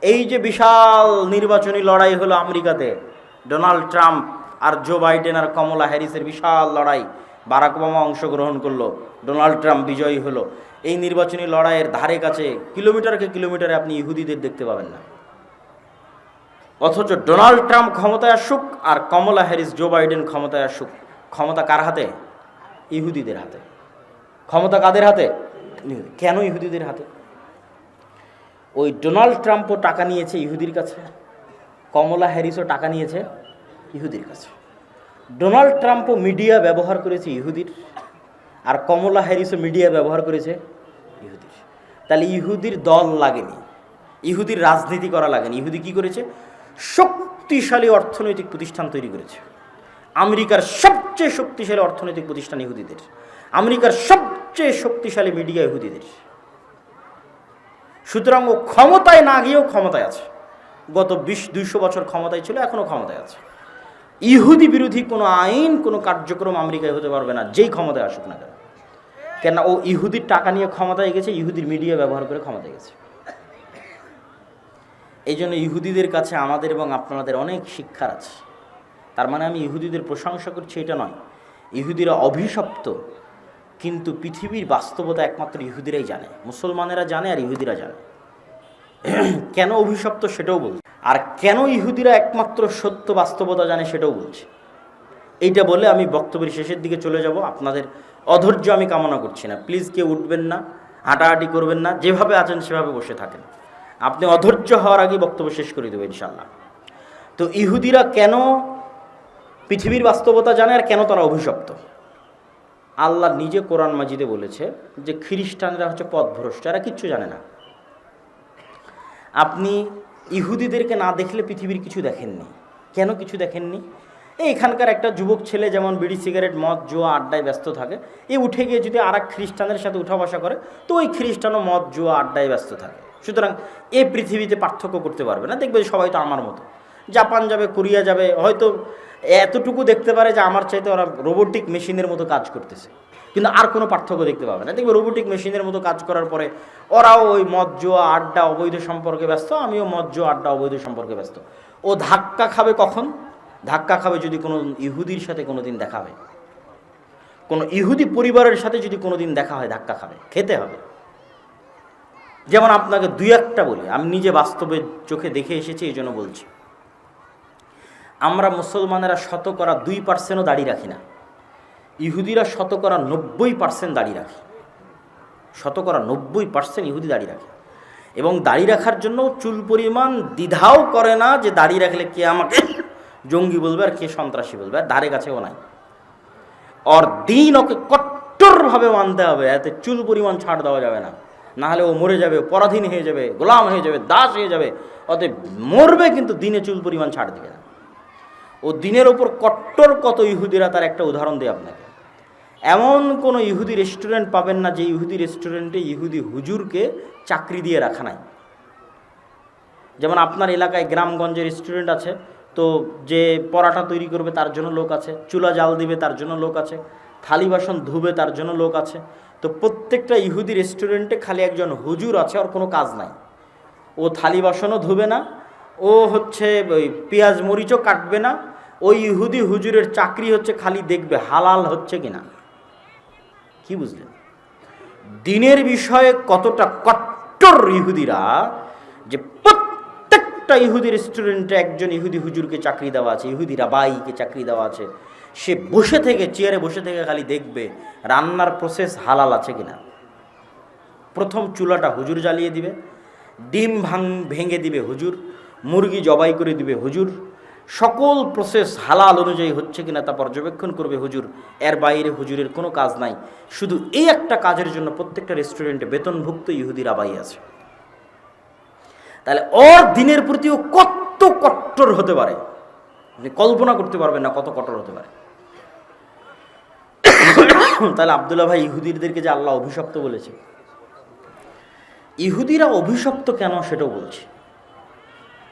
এই যে বিশাল নির্বাচনী লড়াই হলো আমেরিকাতে, ডোনাল্ড ট্রাম্প আর জো বাইডেন আর কমলা হ্যারিসের বিশাল লড়াই, বারাক ওবামা অংশগ্রহণ করলো, ডোনাল্ড ট্রাম্প বিজয়ী হলো। এই নির্বাচনী লড়াইয়ের ধারে কাছে কিলোমিটারকে কিলোমিটারে আপনি ইহুদিদের দেখতে পাবেন না। অথচ ডোনাল্ড ট্রাম্প ক্ষমতায় আসুক আর কমলা হ্যারিস জো বাইডেন ক্ষমতায় আসুক, ক্ষমতা কার হাতে? ইহুদিদের হাতে। ক্ষমতা কাদের হাতে? কেন ইহুদিদের হাতে? ওই ডোনাল্ড ট্রাম্পও টাকা নিয়েছে ইহুদির কাছে, কমলা হ্যারিসও টাকা নিয়েছে ইহুদির কাছে। ডোনাল্ড ট্রাম্পও মিডিয়া ব্যবহার করেছে ইহুদির, আর কমলা হ্যারিসও মিডিয়া ব্যবহার করেছে ইহুদির। তাহলে ইহুদির দল লাগেনি, ইহুদির রাজনীতি করা লাগেনি। ইহুদি কি করেছে? শক্তিশালী অর্থনৈতিক প্রতিষ্ঠান তৈরি করেছে। আমেরিকার সবচেয়ে শক্তিশালী অর্থনৈতিক প্রতিষ্ঠান ইহুদিদের, আমেরিকার সবচেয়ে শক্তিশালী মিডিয়া ইহুদিদের। সুতরাং ও ক্ষমতায় না গিয়েও ক্ষমতায় আছে। গত ২০-২০০ বছর ক্ষমতায় ছিল, এখনও ক্ষমতায় আছে। ইহুদি বিরোধী কোনো আইন, কোনো কার্যক্রম আমেরিকায় হতে পারবে না, যেই ক্ষমতায় আসুক না কেন। কেন? ও ইহুদির টাকা নিয়ে ক্ষমতায় গেছে, ইহুদির মিডিয়া ব্যবহার করে ক্ষমতায় গেছে। এই জন্য ইহুদিদের কাছে আমাদের এবং আপনাদের অনেক শিক্ষার আছে। তার মানে আমি ইহুদিদের প্রশংসা করছি এটা নয়। ইহুদিরা অভিশপ্ত, কিন্তু পৃথিবীর বাস্তবতা একমাত্র ইহুদিরাই জানে, মুসলমানেরা জানে আর ইহুদিরা জানে। কেন অভিশপ্ত সেটাও বলছে, আর কেন ইহুদিরা একমাত্র সত্য বাস্তবতা জানে সেটাও বলছে। এইটা বলে আমি বক্তব্যের শেষের দিকে চলে যাব। আপনাদের অধৈর্য আমি কামনা করছি না, প্লিজ কেউ উঠবেন না, হাঁটাহাঁটি করবেন না, যেভাবে আছেন সেভাবে বসে থাকেন। আপনি অধৈর্য হওয়ার আগে বক্তব্য শেষ করে দেবো ইনশাল্লাহ। তো ইহুদিরা কেন পৃথিবীর বাস্তবতা জানে আর কেন তারা অভিশপ্ত? আল্লাহ নিজে কোরআন মাজিদে বলেছে যে খ্রিস্টানরা হচ্ছে পথভ্রষ্ট, এরা কিচ্ছু জানে না। আপনি ইহুদিদেরকে না দেখলে পৃথিবীর কিছু দেখেননি। কেন কিছু দেখেননি? এখানকার একটা যুবক ছেলে যেমন বিড়ি সিগারেট মদ জুয়া আড্ডায় ব্যস্ত থাকে, উঠে গিয়ে যদি আর এক খ্রিস্টানের সাথে উঠা বসা করে, তো ওই খ্রিস্টানও মদ জুয়া আড্ডায় ব্যস্ত থাকে। সুতরাং এই পৃথিবীতে পার্থক্য করতে পারবে না। দেখবে সবাই তো আমার মতো, জাপান যাবে, কোরিয়া যাবে, হয়তো এতটুকু দেখতে পারে যে আমার চাইতে ওরা রোবোটিক মেশিনের মতো কাজ করতেছে, কিন্তু আর কোনো পার্থক্য দেখতে পাবে না। দেখবে রোবোটিক মেশিনের মতো কাজ করার পরে ওরাও ওই মদ জুয়া আড্ডা অবৈধ সম্পর্কে ব্যস্ত, আমিও মদ জুয়া আড্ডা অবৈধ সম্পর্কে ব্যস্ত। ও ধাক্কা খাবে কখন? ধাক্কা খাবে যদি কোনো ইহুদির সাথে কোনো দিন দেখা হয়, কোনো ইহুদি পরিবারের সাথে যদি কোনো দিন দেখা হয়, ধাক্কা খাবে, খেতে হবে। যেমন আপনাকে দুই একটা বলি, আমি নিজে বাস্তবে চোখে দেখে এসেছি, এই জন্য বলছি। আমরা মুসলমানেরা 2% দাড়ি রাখি না, ইহুদিরা 90% দাড়ি রাখে। 90% ইহুদি দাড়ি রাখে, এবং দাড়ি রাখার জন্য চুল পরিমাণ দ্বিধাও করে না যে দাড়ি রাখলে কে আমাকে জঙ্গি বলবে আর কে সন্ত্রাসী বলবে, আর ধারে কাছেও নাই। ওর দিন ওকে কট্টরভাবে মানতে হবে, এতে চুল পরিমাণ ছাড় দেওয়া যাবে না, না হলে ও মরে যাবে, পরাধীন হয়ে যাবে, গোলাম হয়ে যাবে, দাস হয়ে যাবে। অতএব মরবে কিন্তু দিনে চুল পরিমাণ ছাড় দিবে না। ও দিনের ওপর কট্টর কত ইহুদিরা, তার একটা উদাহরণ দিই আপনাকে। এমন কোনো ইহুদি রেস্টুরেন্ট পাবেন না যে ইহুদি রেস্টুরেন্টে ইহুদি হুজুরকে চাকরি দিয়ে রাখা নাই। যেমন আপনার এলাকায় গ্রামগঞ্জে রেস্টুরেন্ট আছে, তো যে পরাটা তৈরি করবে তার জন্য লোক আছে, চুলা জাল দিবে তার জন্য লোক আছে, থালি বাসন ধুবে তার জন্য লোক আছে। তো প্রত্যেকটা ইহুদি রেস্টুরেন্টে খালি একজন হুজুর আছে, ওর কোনো কাজ নাই। ও থালি বাসনও ধুবে না, ও হচ্ছে ওই পেঁয়াজ মরিচও কাটবে না। ওই ইহুদি হুজুরের চাকরি হচ্ছে খালি দেখবে হালাল হচ্ছে কিনা। কি বুঝলেন? দিনের বিষয়ে কতটা কট্টর ইহুদিরা, যে প্রত্যেকটা ইহুদি রেস্টুরেন্টে একজন ইহুদি হুজুরকে চাকরি দেওয়া আছে, ইহুদি রাবাইকে চাকরি দেওয়া আছে। সে বসে থেকে, চেয়ারে বসে থেকে খালি দেখবে রান্নার প্রসেস হালাল আছে কিনা। প্রথম চুলাটা হুজুর জ্বালিয়ে দিবে, ডিম ভেঙে দিবে হুজুর, মুরগি জবাই করে দিবে হুজুর, সকল প্রসেস হালাল অনুযায়ী হচ্ছে কিনা তা পর্যবেক্ষণ করবে হুজুর। এর বাইরে হুজুরের কোনো কাজ নাই। শুধু এই একটা কাজের জন্য প্রত্যেকটা রেস্টুরেন্টে বেতনভুক্ত ইহুদি রাবাই আছে। তাহলে ওর দিনের প্রতিও কত কট্টর হতে পারে, আপনি কল্পনা করতে পারবেন না কত কট্টর হতে পারে। তাহলে আব্দুল্লাহ ভাই, ইহুদিদেরকে যে আল্লাহ অভিশপ্ত বলেছে, ইহুদিরা অভিশপ্ত কেন সেটাও বলছে।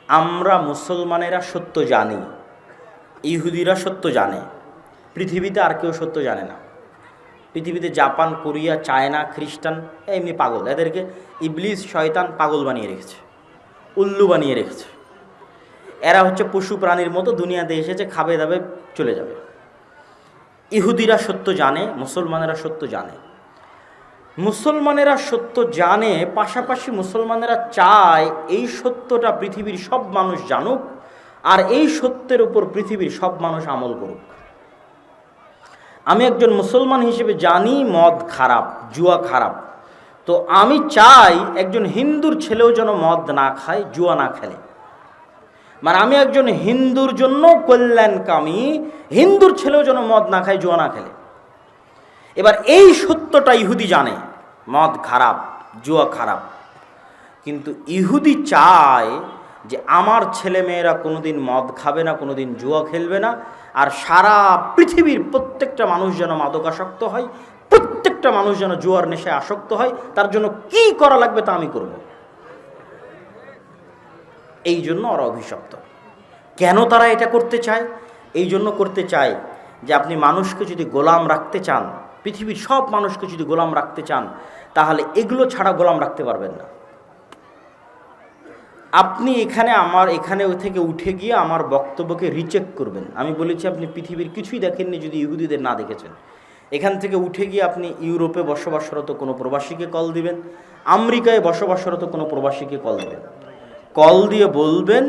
আমরা মুসলমানেরা সত্য জানি, ইহুদিরা সত্য জানে। পৃথিবীতে আর কেউ সত্য জানে না। পৃথিবীতে জাপান, কোরিয়া, চায়না, খ্রিস্টান এমনি পাগল, এদেরকে ইবলিস শয়তান পাগল বানিয়ে রেখেছে। উল্লু বানিয়ে রেখেছে। এরা হচ্ছে পশু প্রাণীর মতো, দুনিয়াতে এসেছে, খাবে দাবে চলে যাবে। ইহুদিরা সত্য জানে, মুসলমানেরা সত্য জানে। মুসলমানেরা সত্য জানে, পাশাপাশি মুসলমানেরা চায় এই সত্যটা পৃথিবীর সব মানুষ জানুক, আর এই সত্যের উপর পৃথিবীর সব মানুষ আমল করুক। আমি একজন মুসলমান হিসেবে জানি মদ খারাপ, জুয়া খারাপ, তো আমি চাই একজন হিন্দুর ছেলেও যেন মদ না খায়, জুয়া না খেলে। মানে আমি একজন হিন্দুর জন্য কল্যাণকামী, হিন্দুর ছেলেও যেন মদ না খায়, জুয়া না খেলে। এবার এই সত্যটা ইহুদি জানে, মদ খারাপ, জুয়া খারাপ, কিন্তু ইহুদি চায় যে আমার ছেলেমেয়েরা কোনোদিন মদ খাবে না, কোনোদিন জুয়া খেলবে না, আর সারা পৃথিবীর প্রত্যেকটা মানুষ যেন মাদকাসক্ত হয়, প্রত্যেকটা মানুষ যেন জুয়ার নেশায় আসক্ত হয়। তার জন্য কি করা লাগবে তা আমি করব। এই জন্য ওরা অভিশপ্ত। কেন তারা এটা করতে চায়? এই জন্য করতে চায় যে আপনি মানুষকে যদি গোলাম রাখতে চান, পৃথিবীর সব মানুষকে যদি গোলাম রাখতে চান, তাহলে এগুলো ছাড়া গোলাম রাখতে পারবেন না। আপনি এখানে থেকে উঠে গিয়ে আমার বক্তব্যকে রিচেক করবেন। আমি বলেছি আপনি পৃথিবীর কিছুই দেখেননি যদি ইহুদিদের না দেখেছেন। এখান থেকে উঠে গিয়ে আপনি ইউরোপে বসবাসরত কোনো প্রবাসীকে কল দিবেন, আমেরিকায় বসবাসরত কোনো প্রবাসীকে কল দিবেন। কল দিয়ে বলবেন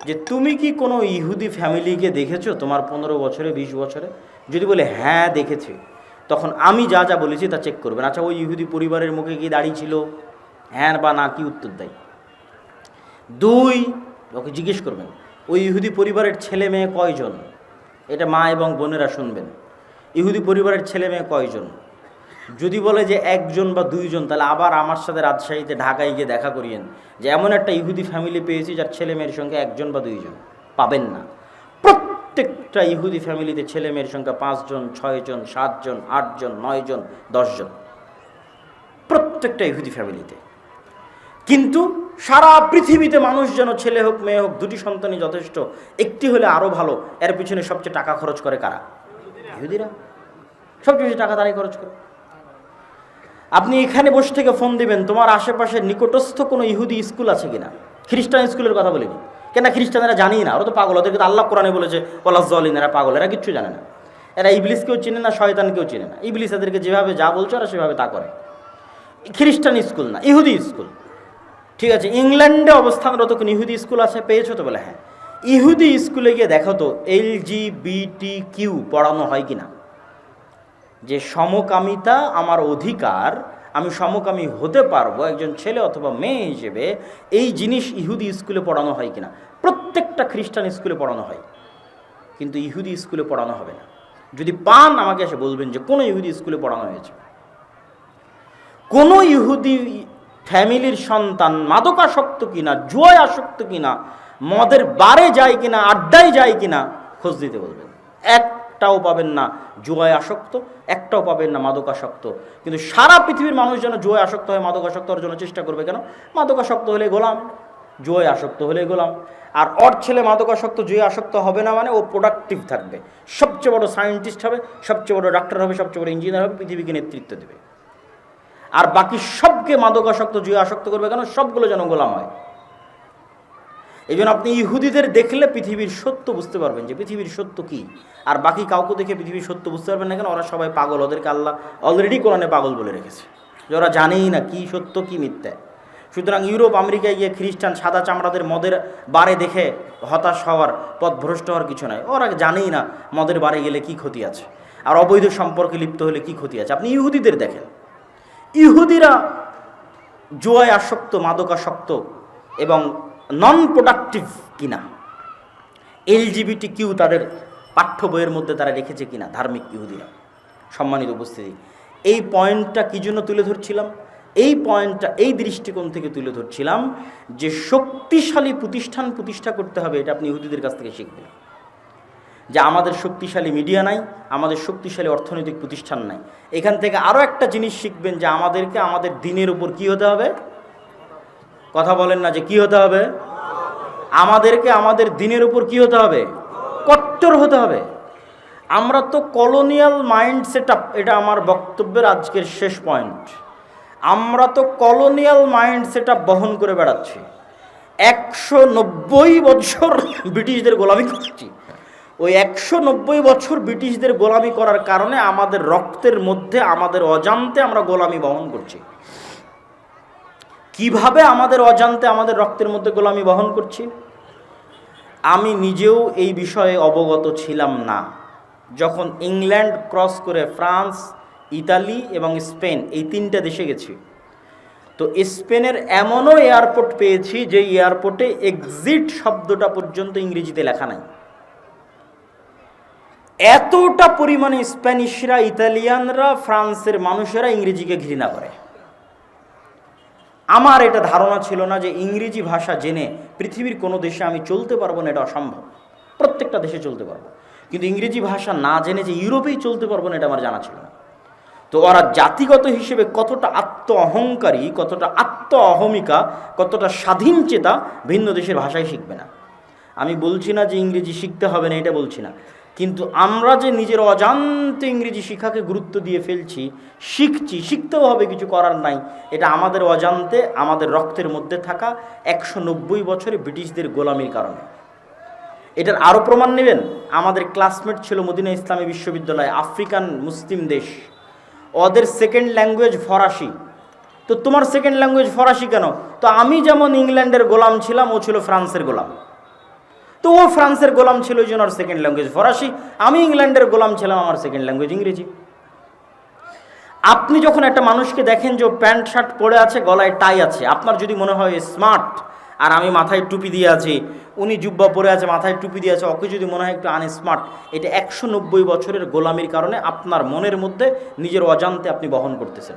যে তুমি কি কোনো ইহুদি ফ্যামিলিকে দেখেছো তোমার 15 বছরে, 20 বছরে? যদি বলে হ্যাঁ দেখেছি, তখন আমি যা যা বলেছি তা চেক করবেন। আচ্ছা, ওই ইহুদি পরিবারের মুখে কি দাড়ি ছিল? হ্যাঁ বা না, কি উত্তর দেয়? 2, ওকে জিজ্ঞেস করবেন ওই ইহুদি পরিবারের ছেলে মেয়ে কয়জন? এটা মা এবং বোনেরা শুনবেন। ইহুদি পরিবারের ছেলে মেয়ে কয়জন? যদি বলে যে 1জন বা 2জন, তাহলে আবার আমার সাথে রাজশাহীতে, ঢাকায় গিয়ে দেখা করিয়েন যে এমন একটা ইহুদি ফ্যামিলি পেয়েছি যার ছেলে মেয়ের সংখ্যা 1জন বা 2জন। পাবেন না। প্রত্যেকটা ইহুদি ফ্যামিলিতে ছেলে মেয়ের সংখ্যা 5জন, 6জন, 7জন, 8জন, 9জন, 10জন, প্রত্যেকটা ইহুদি ফ্যামিলিতে। কিন্তু সারা পৃথিবীতে মানুষ যেন ছেলে হোক মেয়ে হোক, 2টি সন্তানই যথেষ্ট, একটি হলে আরও ভালো, এর পিছনে সবচেয়ে টাকা খরচ করে কারা? ইহুদিরা। সবচেয়ে বেশি টাকা তারাই খরচ করে। আপনি এখানে বসে থেকে ফোন দিবেন, তোমার আশেপাশে নিকটস্থ কোনো ইহুদি স্কুল আছে কিনা? খ্রিস্টান স্কুলের কথা বলিনি, কেন খ্রিস্টানেরা জানি না, ওরা তো পাগল, ওদেরকে তো আল্লাহ কোরআনে বলেছে ওয়ালাজ্জালিন, এরা পাগল, এরা কিচ্ছু জানে না। এরা ইবলিসকেও চিনে না, শয়তানকেও চিনে না। ইবলিস এদেরকে যেভাবে যা বলছে ওরা সেভাবে তা করে। খ্রিস্টান স্কুল না, ইহুদি স্কুল। ঠিক আছে, ইংল্যান্ডে অবস্থানরত কোনো ইহুদি স্কুল আছে? পেয়েছো তো? বলে হ্যাঁ। ইহুদি স্কুলে গিয়ে দেখো তো LGBTQ পড়ানো হয় কিনা। যে সমকামিতা আমার অধিকার, আমি সমকামী হতে পারবো একজন ছেলে অথবা মেয়ে হিসেবে, এই জিনিস ইহুদি স্কুলে পড়ানো হয় কিনা? প্রত্যেকটা খ্রিস্টান স্কুলে পড়ানো হয়, কিন্তু ইহুদি স্কুলে পড়ানো হবে না। যদি পান আমাকে এসে বলবেন যে কোনো ইহুদি স্কুলে পড়ানো হয়েছে। কোনো ইহুদি ফ্যামিলির সন্তান মাদকাসক্ত কিনা, জুয়ায় আসক্ত কিনা, মদের বারে যায় কিনা, আড্ডায় যায় কিনা, খোঁজ দিতে বলবেন। একটাও পাবেন না জুয়ায় আসক্ত, একটাও পাবেন না মাদকাসক্ত। কিন্তু সারা পৃথিবীর মানুষ যেন জুয়ায় আসক্ত হয়, মাদকাসক্ত হওয়ার জন্য চেষ্টা করবে। কেন? মাদকাসক্ত হলে গোলাম, জুয়ায় আসক্ত হলে গোলাম। আর ওর ছেলে মাদকাসক্ত, জুয়ে আসক্ত হবে না মানে ও প্রোডাক্টিভ থাকবে, সবচেয়ে বড় সায়েন্টিস্ট হবে, সবচেয়ে বড় ডাক্তার হবে, সবচেয়ে বড় ইঞ্জিনিয়ার হবে, পৃথিবীকে নেতৃত্ব দেবে। আর বাকি সবকে মাদকাসক্ত, জুয়ে আসক্ত করবে কেন? সবগুলো যেন গোলাম হয়। এই জন্য আপনি ইহুদিদের দেখলে পৃথিবীর সত্য বুঝতে পারবেন যে পৃথিবীর সত্য কি। আর বাকি কাউকে দেখে পৃথিবীর সত্য বুঝতে পারবেন না। কেন? ওরা সবাই পাগল, ওদেরকে আল্লাহ অলরেডি কোরআনে পাগল বলে রেখেছে, যে ওরা জানেই না কি সত্য কি মিথ্যা। সুতরাং ইউরোপ আমেরিকায় গিয়ে খ্রিস্টান সাদা চামড়াদের মদের বারে দেখে হতাশ হওয়ার, পথভ্রষ্ট হওয়ার কিছু নাই। ওরা জানেই না মদের বারে গেলে কি ক্ষতি আছে, আর অবৈধ সম্পর্কে লিপ্ত হলে কি ক্ষতি আছে। আপনি ইহুদিদের দেখেন, ইহুদিরা জুয়ায় আসক্ত, মাদকাসক্ত এবং নন প্রোডাক্টিভ কিনা, LGBTQ তাদের পাঠ্য বইয়ের মধ্যে তারা রেখেছে কিনা, ধার্মিক ইহুদিরা। সম্মানিত উপস্থিতি, এই পয়েন্টটা কী জন্য তুলে ধরছিলাম? এই পয়েন্টটা এই দৃষ্টিকোণ থেকে তুলে ধরছিলাম যে শক্তিশালী প্রতিষ্ঠান প্রতিষ্ঠা করতে হবে, এটা আপনি ইহুদিদের কাছ থেকে শিখবেন। যে আমাদের শক্তিশালী মিডিয়া নাই, আমাদের শক্তিশালী অর্থনৈতিক প্রতিষ্ঠান নাই। এখান থেকে আরও একটা জিনিস শিখবেন যে আমাদেরকে আমাদের দিনের উপর কি হতে হবে? কথা বলেন না যে কি হতে হবে? আমাদেরকে আমাদের দিনের উপর কি হতে হবে? কট্টর হতে হবে। আমরা তো কলোনিয়াল মাইন্ড সেট আপ, এটা আমার বক্তব্যের আজকের শেষ পয়েন্ট। আমরা তো কলোনিয়াল মাইন্ড সেট আপ বহন করে বেড়াচ্ছি। 190 বছর ব্রিটিশদের গোলামি করছি। ওই 190 বছর ব্রিটিশদের গোলামি করার কারণে আমাদের রক্তের মধ্যে, আমাদের অজান্তে আমরা গোলামি বহন করছি। কিভাবে আমাদের অজান্তে আমাদের রক্তের মধ্যে গোলামি বহন করছি? আমি নিজেও এই বিষয়ে অবগত ছিলাম না। যখন ইংল্যান্ড ক্রস করে ফ্রান্স, ইতালি এবং স্পেন, এই 3টে দেশে গেছি, তো স্পেনের এমনও এয়ারপোর্ট পেয়েছি যে এয়ারপোর্টে এক্সিট শব্দটা পর্যন্ত ইংরেজিতে লেখা নাই। এতটা পরিমাণে স্প্যানিশরা, ইতালিয়ানরা, ফ্রান্সের মানুষেরা ইংরেজিকে ঘৃণা করে। আমার এটা ধারণা ছিল না যে ইংরেজি ভাষা জেনে পৃথিবীর কোনো দেশে আমি চলতে পারবো না, এটা অসম্ভব। প্রত্যেকটা দেশে চলতে পারবো, কিন্তু ইংরেজি ভাষা না জেনে যে ইউরোপেই চলতে পারবো না, এটা আমার জানা ছিল না। তো ওরা জাতিগত হিসেবে কতটা আত্ম অহংকারী, কতটা আত্ম অহমিকা, কতটা স্বাধীন চেতা, ভিন্ন দেশের ভাষাই শিখবে না। আমি বলছি না যে ইংরেজি শিখতে হবে না, এটা বলছি না, কিন্তু আমরা যে নিজের অজান্তে ইংরেজি শিক্ষাকে গুরুত্ব দিয়ে ফেলছি, শিখছি, শিখতেও হবে, কিছু করার নাই। এটা আমাদের অজান্তে, আমাদের রক্তের মধ্যে থাকা 190 বছরে ব্রিটিশদের গোলামির কারণে। এটার আরও প্রমাণ নেবেন, আমাদের ক্লাসমেট ছিল মদিনা ইসলামী বিশ্ববিদ্যালয়, আফ্রিকান মুসলিম দেশ, ওদের সেকেন্ড ল্যাঙ্গুয়েজ ফরাসি। তো তোমার সেকেন্ড ল্যাঙ্গুয়েজ ফরাসি কেন? তো আমি যেমন ইংল্যান্ডের গোলাম ছিলাম, ও ছিল ফ্রান্সের গোলাম। তো ও ফ্রান্সের গোলাম ছিল, ওই জন্য ওর সেকেন্ড ল্যাঙ্গুয়েজ ফরাসি। আমি ইংল্যান্ডের গোলাম ছিলাম, আমার সেকেন্ড ল্যাঙ্গুয়েজ ইংরেজি। আপনি যখন একটা মানুষকে দেখেন যে ও প্যান্ট শার্ট পরে আছে, গলায় টাই আছে, আপনার যদি মনে হয় স্মার্ট, আর আমি মাথায় টুপি দিয়ে আছি, উনি জুব্বা পরে আছে, মাথায় টুপি দিয়ে আছে, ওকে যদি মনে হয় একটু আনস্মার্ট, এটা 190 বছরের গোলামির কারণে আপনার মনের মধ্যে নিজের অজান্তে আপনি বহন করতেছেন।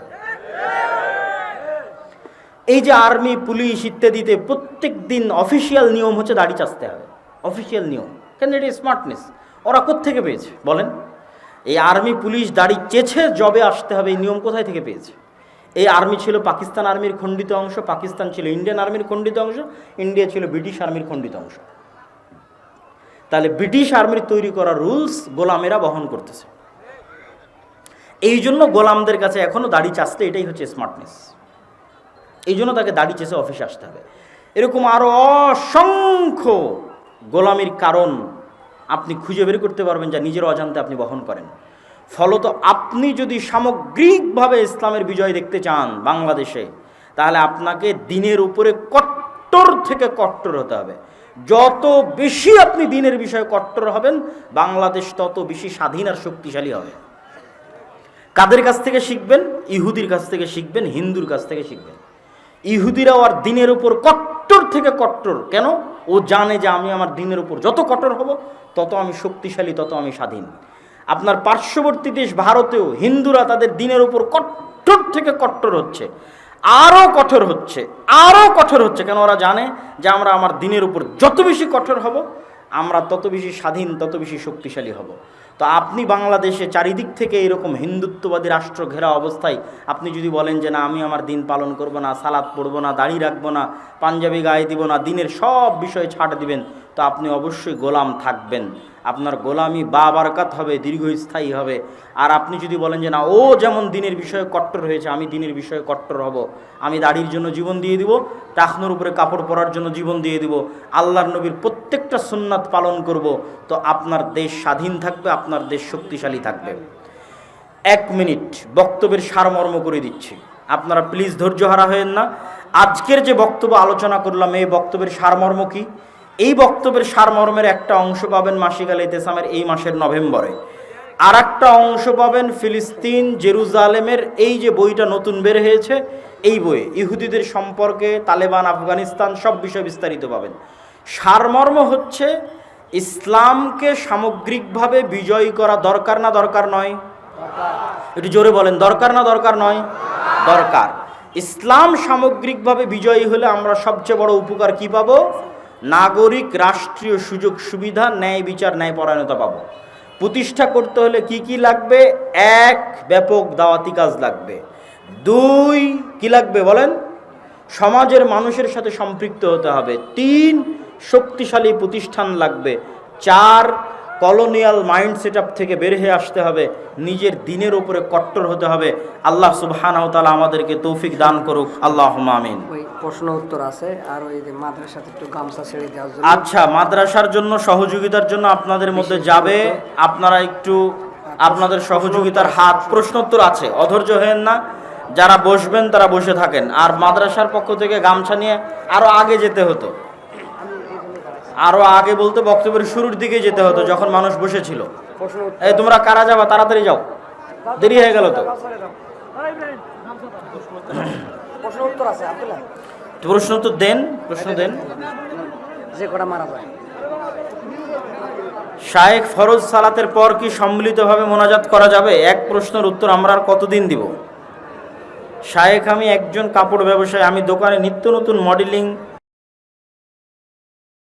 এই যে আর্মি, পুলিশ ইত্যাদিতে প্রত্যেক দিন অফিসিয়াল নিয়ম হচ্ছে দাড়ি চাচতে হবে, অফিসিয়াল নিয়ম। কেন? এটা স্মার্টনেস। ওরা কোত্থেকে পেয়েছে বলেন? এই আর্মি পুলিশ দাড়ি চেছে জবে আসতে হবে, এই নিয়ম কোথায় থেকে পেয়েছে? এই আর্মি ছিল পাকিস্তান আর্মির খণ্ডিত অংশ, পাকিস্তান ছিল ইন্ডিয়ান আর্মির খণ্ডিত অংশ, ইন্ডিয়া ছিল ব্রিটিশ আর্মির খণ্ডিত অংশ। তাহলে ব্রিটিশ আর্মির তৈরি করা রুলস গোলামেরা বহন করতেছে। এই জন্য গোলামদের কাছে এখনো দাড়ি চাচতে এটাই হচ্ছে স্মার্টনেস। এই জন্য তাকে দাড়ি চেষে অফিসে আসতে হবে। এরকম আরও অসংখ্য গোলামির কারণ আপনি খুঁজে বের করতে পারবেন, যা নিজের অজান্তে আপনি বহন করেন। ফলত আপনি যদি সামগ্রিকভাবে ইসলামের বিজয় দেখতে চান বাংলাদেশে, তাহলে আপনাকে দিনের উপরে কট্টর থেকে কট্টর হতে হবে। যত বেশি আপনি দিনের বিষয়ে কট্টর হবেন, বাংলাদেশ তত বেশি স্বাধীন আর শক্তিশালী হবে। কাদের কাছ থেকে শিখবেন? ইহুদির কাছ থেকে শিখবেন, হিন্দুর কাছ থেকে শিখবেন। ইহুদিরাও আর দিনের উপর কট্টর থেকে কট্টর। কেন? ও জানে যে আমি আমার দিনের উপর যত কঠোর হব, তত আমি শক্তিশালী, তত আমি স্বাধীন। আপনার পার্শ্ববর্তী দেশ ভারতেও হিন্দুরা তাদের দিনের উপর কট্টর থেকে কট্টর হচ্ছে, আরও কঠোর হচ্ছে, আরও কঠোর হচ্ছে। কেন? ওরা জানে যে আমরা আমার দিনের উপর যত বেশি কঠোর হব, আমরা তত বেশি স্বাধীন, তত বেশি শক্তিশালী হব। তো আপনি বাংলাদেশে চারিদিক থেকে এরকম হিন্দুত্ববাদী রাষ্ট্র ঘেরা অবস্থায় আপনি যদি বলেন যে না, আমি আমার দিন পালন করব না, সালাত পড়ব না, দাড়ি রাখবো না, পাঞ্জাবি গায়ে দিব না, দিনের সব বিষয়ে ছাড় দিবেন, তো আপনি অবশ্যই গোলাম থাকবেন। আপনার গোলামি বাবারকাত হবে, দীর্ঘস্থায়ী হবে। আর আপনি যদি বলেন যে না, ও যেমন দিনের বিষয়ে কট্টর হয়েছে, আমি দিনের বিষয়ে কট্টর হব, আমি দাড়ির জন্য জীবন দিয়ে দিব, টাকনোর উপরে কাপড় পরার জন্য জীবন দিয়ে দিব, আল্লাহর নবীর প্রত্যেকটা সুন্নাত পালন করব, তো আপনার দেশ স্বাধীন থাকবে, আপনার দেশ শক্তিশালী থাকবে। 1 মিনিট বক্তব্যের সারমর্ম করে দিচ্ছি, আপনারা প্লিজ ধৈর্য হারা হয়েন না। আজকের যে বক্তব্য আলোচনা করলাম, এই বক্তব্যের সারমর্ম কি? এই বক্তব্যের সারমর্মের একটা অংশ পাবেন মাসিক আল ইতিসামের এই মাসের নভেম্বরে, আর একটা অংশ পাবেন ফিলিস্তিন, জেরুজালেমের এই যে বইটা নতুন বের হয়েছে, এই বইয়ে ইহুদিদের সম্পর্কে, তালেবান, আফগানিস্তান সব বিষয় বিস্তারিত পাবেন। সারমর্ম হচ্ছে, ইসলামকে সামগ্রিকভাবে বিজয়ী করা দরকার না দরকার নয়? একটু জোরে বলেন, দরকার না দরকার নয়? দরকার। ইসলাম সামগ্রিকভাবে বিজয়ী হলে আমরা সবচেয়ে বড় উপকার কি পাবো? নাগরিক রাষ্ট্রীয় সুযোগ সুবিধা, ন্যায় বিচার, ন্যায়পরায়ণতা পাবো। প্রতিষ্ঠা করতে হলে কি কি লাগবে? 1, ব্যাপক দাওয়াতি কাজ লাগবে। 2, কি লাগবে বলেন? সমাজের মানুষের সাথে সম্পৃক্ত হতে হবে। 3, শক্তিশালী প্রতিষ্ঠান লাগবে। 4, কলোনিয়াল মাইন্ড সেটআপ থেকে বের হয়ে আসতে হবে, নিজের দিনের উপরে কট্টর হতে হবে। আল্লাহ সুবহানাহু ওয়া তাআলা আমাদেরকে তৌফিক দান করুক, আল্লাহুম্মা আমিন। ওই প্রশ্ন উত্তর আছে, আর ওই যে মাদ্রাসাতে একটু গামছা ছেড়ে দেওয়ার জন্য। আচ্ছা, মাদ্রাসার জন্য সহযোগিতার জন্য আপনাদের মধ্যে যাবে, আপনারা একটু আপনাদের সহযোগিতার হাত, প্রশ্নোত্তর আছে, অধৈর্য হয়েন না, যারা বসবেন তারা বসে থাকেন। আর মাদ্রাসার পক্ষ থেকে গামছা নিয়ে আরো আগে যেতে হতো, আরো আগে বলতে বক্তব্যের শুরুর দিকে যেতে হতো, যখন মানুষ বসেছিল। প্রশ্ন উত্তর এই তোমরা কারা যাবা, তাড়াতাড়ি যাও, দেরি হয়ে গেল তো। প্রশ্ন উত্তর আছে আব্দুল্লাহ, প্রশ্ন তো দেন, প্রশ্ন দেন। যে কটা মারা যায়। শায়েখ, ফরজ সালাতের পর কি সম্মিলিতভাবে মোনাজাত করা যাবে? এক প্রশ্নের উত্তর আমরা আর কতদিন দিব? শায়েখ, আমি একজন কাপড় ব্যবসায়ী, আমি দোকানে নিত্য নতুন মডেলিং